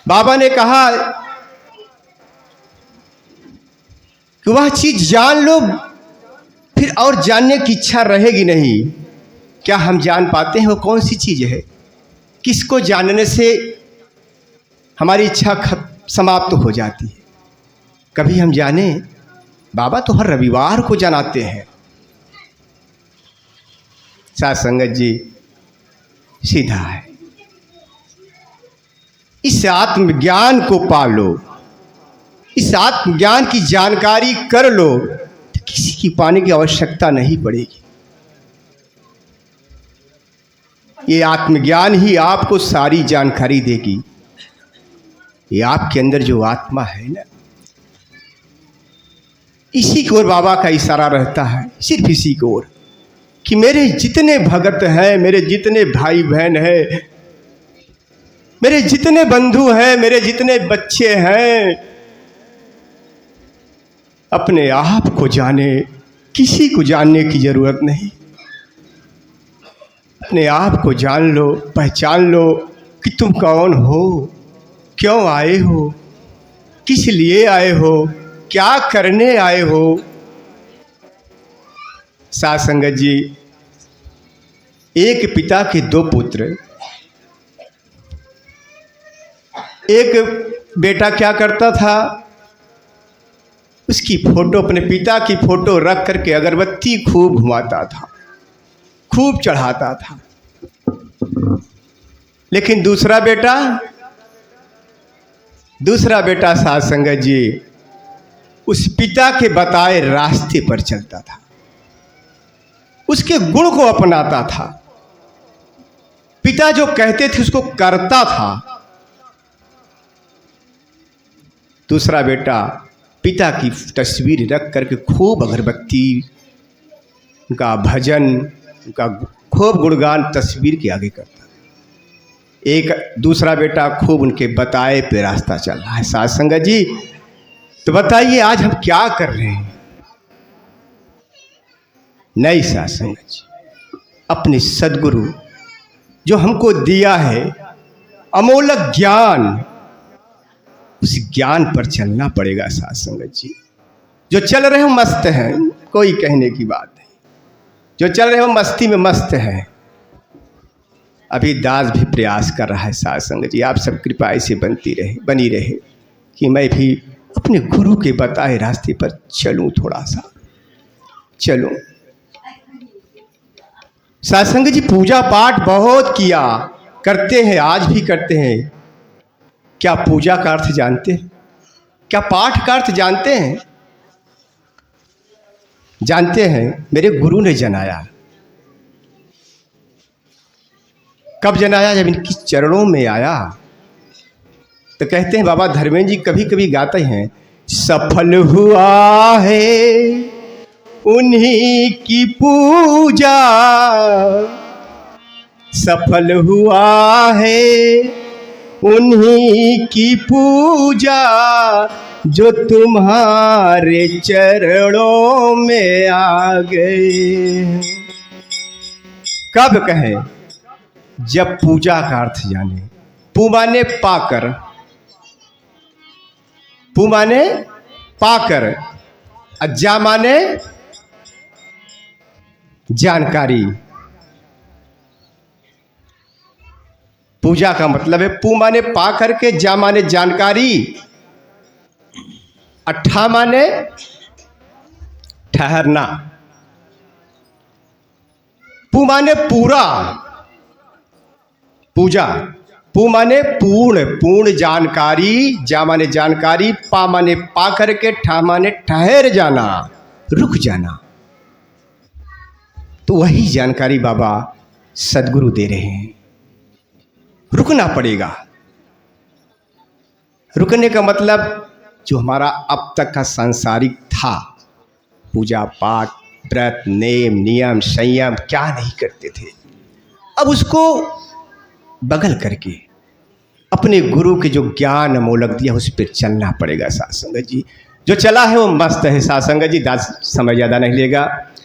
बाबा ने कहा कि वह चीज जान लो, फिर और जानने की इच्छा रहेगी नहीं। क्या हम जान पाते हैं वो कौन सी चीज है? किसको जानने से हमारी इच्छा समाप्त हो जाती है? कभी हम जाने? बाबा तो हर रविवार को जनाते हैं। साथ संगत जी, सीधा है, इस आत्मज्ञान को पालो, इस आत्मज्ञान की जानकारी कर लो तो किसी की पाने की आवश्यकता नहीं पड़ेगी। ये आत्मज्ञान ही आपको सारी जानकारी देगी। ये आपके अंदर जो आत्मा है ना, इसी की ओर बाबा का इशारा रहता है, सिर्फ इसी की ओर, कि मेरे जितने भगत हैं, मेरे जितने भाई बहन हैं, मेरे जितने बंधु हैं, मेरे जितने बच्चे हैं, अपने आप को जाने, किसी को जानने की जरूरत नहीं। अपने आप को जान लो, पहचान लो कि तुम कौन हो, क्यों आए हो, किस लिए आए हो, क्या करने आए हो। साथ संगत जी, एक पिता के दो पुत्र। एक बेटा क्या करता था, उसकी फोटो, अपने पिता की फोटो रख करके अगरबत्ती खूब घुमाता था, खूब चढ़ाता था। लेकिन दूसरा बेटा साथ संगत जी, उस पिता के बताए रास्ते पर चलता था, उसके गुण को अपनाता था, पिता जो कहते थे उसको करता था। दूसरा बेटा पिता की तस्वीर रख करके खूब अगरबत्ती, उनका भजन, उनका खूब गुणगान तस्वीर के आगे करता। एक दूसरा बेटा खूब उनके बताए पे रास्ता चल रहा है। साथ संगत जी, तो बताइए आज हम क्या कर रहे हैं? नहीं साथ संगत जी, अपने सद्गुरु जो हमको दिया है अमोलक ज्ञान, उस ज्ञान पर चलना पड़ेगा। साथ संगत जी, जो चल रहे हो मस्त हैं, कोई कहने की बात नहीं, जो चल रहे हो मस्ती में मस्त हैं। अभी दास भी प्रयास कर रहा है। साथ संगत जी, आप सब कृपा ऐसे बनी रहे कि मैं भी अपने गुरु के बताए रास्ते पर चलूं, थोड़ा सा चलूं। साथ संगत जी, पूजा पाठ बहुत किया, करते हैं, आज भी करते हैं। क्या पूजा का अर्थ जानते हैं? क्या पाठ का अर्थ जानते हैं? जानते हैं, मेरे गुरु ने जनाया। कब जनाया? जब इनकी चरणों में आया। तो कहते हैं बाबा धर्मेंद्र जी कभी कभी गाते हैं, सफल हुआ है उन्हीं की पूजा, सफल हुआ है उन्हीं की पूजा, जो तुम्हारे चरणों में आ गए। कब कहें? जब पूजा का अर्थ जाने। पू माने पाकर, पू माने पाकर, अज्जा माने जानकारी। पूजा का मतलब है पू माने पा करके, जा माने जानकारी, अट्ठा माने ठहरना, पू माने पूरा, पूजा, पू माने पूर्ण जानकारी, जा माने जानकारी, पा माने पा करके, ठा माने ठहर जाना, रुक जाना। तो वही जानकारी बाबा सद्गुरु दे रहे हैं। रुकना पड़ेगा। रुकने का मतलब जो हमारा अब तक का सांसारिक था, पूजा पाठ, व्रत, नेम नियम, संयम, क्या नहीं करते थे, अब उसको बगल करके अपने गुरु के जो ज्ञान अमोलक दिया उस पर चलना पड़ेगा। साथ संगत जी, जो चला है वो मस्त है। साथ संगत जी, समय ज़्यादा नहीं लेगा।